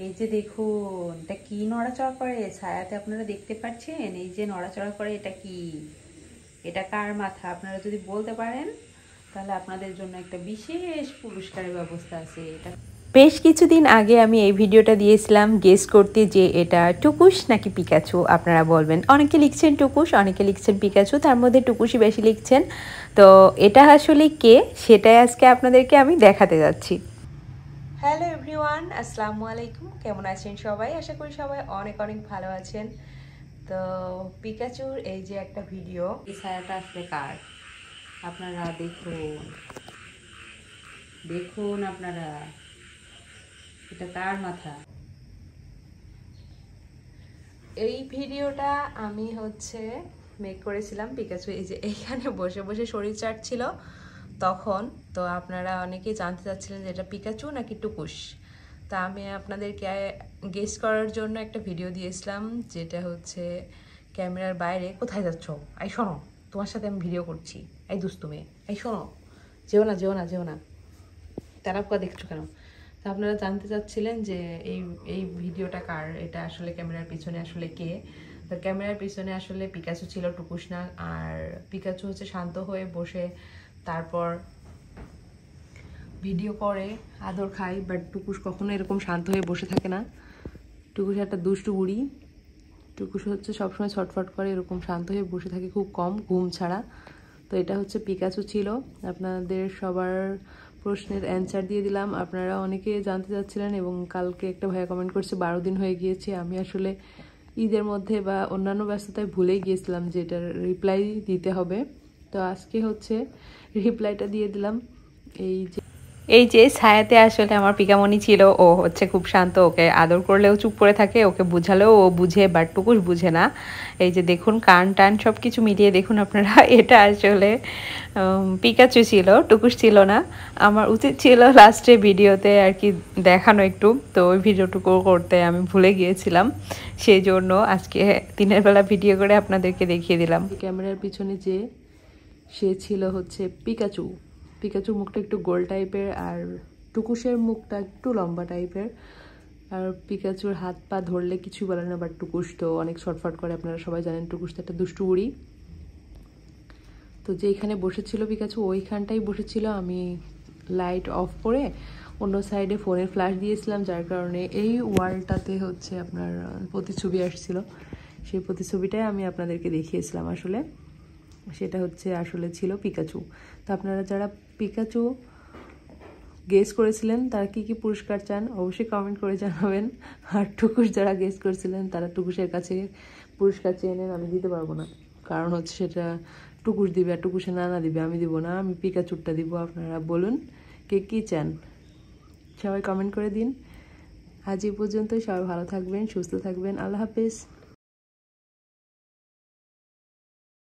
এই যে দেখুন, এটা কি নড়াচড়া করে? ছায়াতে আপনারা দেখতে পাচ্ছেন? এই যে নড়াচড়া করে, এটা কি? এটা কার মাথা? আপনারা যদি বলতে পারেন তাহলে আপনাদের জন্য একটা বিশেষ পুরস্কারের ব্যবস্থা আছে। এটা বেশ কিছুদিন আগে আমি এই ভিডিওটা দিয়েছিলাম গেস করতে যে এটা টুকুস নাকি পিকাচু। আপনারা বলবেন, অনেকে লিখছেন টুকুস, অনেকে লিখছেন পিকাচু, তার মধ্যে টুকুসই বেশি লিখছেন। তো এটা আসলে কে, সেটাই আজকে আপনাদেরকে আমি দেখাতে যাচ্ছি। হ্যালো এভরিওয়ান, আসসালামু আলাইকুম। কেমন আছেন সবাই? আশা করি সবাই অনেক অনেক ভালো আছেন। তো পিকাচুর এই যে একটা ভিডিও, এই ছায়াটা আসলে কার? আপনারা দেখুন, দেখুন আপনারা, এটা কার মাথা? এই ভিডিওটা আমি মেক করেছিলাম পিকাচু এই যে এইখানে বসে বসে শরীর চাটছিল তখন। তো আপনারা অনেকেই জানতে চাচ্ছিলেন যে এটা পিকাচু নাকি টুকুস। তা আমি আপনাদেরকে গেস করার জন্য একটা ভিডিও দিয়েছিলাম, যেটা ক্যামেরার বাইরে। কোথায় যাচ্ছ? এই শোনো, তোমার সাথে আমি ভিডিও করছি। এই দুস্তু মেয়ে, এই শোনো, যেও না যেও না যেও না, তারাপকা দেখছো কেন? তা আপনারা জানতে চাচ্ছিলেন যে এই এই ভিডিওটা কার, এটা আসলে ক্যামেরার পিছনে আসলে কে। তো ক্যামেরার পিছনে আসলে পিকাচু ছিল, টুকুস না। আর পিকাচু শান্ত হয়ে বসে তারপর ভিডিও করে, আদর খায়। বাট টুকুস কখনো এরকম শান্ত হয়ে বসে থাকে না। টুকুস একটা দুষ্টু বুড়ি। টুকুস সবসময় ছটফট করে, এরকম শান্ত হয়ে বসে থাকে খুব কম, ঘুম ছাড়া। তো এটা পিকাচু ছিল। আপনাদের সবার প্রশ্নের অ্যান্সার দিয়ে দিলাম। আপনারা অনেকে জানতে চাচ্ছিলেন এবং কালকে একটা ভাইয়া কমেন্ট করছে 12 দিন হয়ে গিয়েছে। আমি আসলে ঈদের মধ্যে বা অন্যান্য ব্যস্ততায় ভুলেই গিয়েছিলাম যে এটার রিপ্লাই দিতে হবে। তো আজকে রিপ্লাইটা দিয়ে দিলাম। এই যে ছায়াতে আসলে আমার পিকামণি ছিল, ও খুব শান্ত। ওকে আদর করলেও চুপ করে থাকে, ওকে বুঝালেও ও বুঝে, বাট টুকুস বুঝে না। এই যে দেখুন, কান টান সব কিছু মিলিয়ে দেখুন আপনারা, এটা আসলে পিকাচু ছিল, টুকুস ছিল না। আমার উচিত ছিল লাস্টে ভিডিওতে আর কি দেখানো একটু, তো ওই ভিডিওটুকু করতে আমি ভুলে গিয়েছিলাম। সেই জন্য আজকে দিনের বেলা ভিডিও করে আপনাদেরকে দেখিয়ে দিলাম। ক্যামেরার পিছনে যে সে ছিল পিকাচু। পিকাচুর মুখটা একটু গোল টাইপের, আর টুকুসের মুখটা একটু লম্বা টাইপের। আর পিকাচুর হাত পা ধরলে কিছু বলে না, বাট টুকুস তো অনেক শর্টফট করে। আপনারা সবাই জানেন টুকুস তো একটা দুষ্টু উড়ি। তো যেখানে বসেছিল পিকাচু ওইখানটাই বসেছিল। আমি লাইট অফ করে অন্য সাইডে ফোনের ফ্ল্যাশ দিয়েছিলাম, যার কারণে এই ওয়ালটাতে আপনার প্রতিছবি আসছিল। সেই প্রতিছবিটাই আমি আপনাদেরকে দেখিয়েছিলাম। আসলে সেটা আসলে ছিল পিকাচু। তো আপনারা যারা পিকাচু গেস করেছিলেন তারা কি কি পুরস্কার চান অবশ্যই কমেন্ট করে জানাবেন। আর টুকুস যারা গেস করেছিলেন তারা টুকুসের কাছে পুরস্কার চেয়ে নেন, আমি দিতে পারবো না। কারণ সেটা টুকুস দিবে, আর টুকুসের নানা দিবে, আমি দিব না। আমি পিকাচুরটা দিব। আপনারা বলুন কে কী চান, সবাই কমেন্ট করে দিন। আজ এই পর্যন্তই। সবাই ভালো থাকবেন, সুস্থ থাকবেন। আল্লাহ হাফেজ।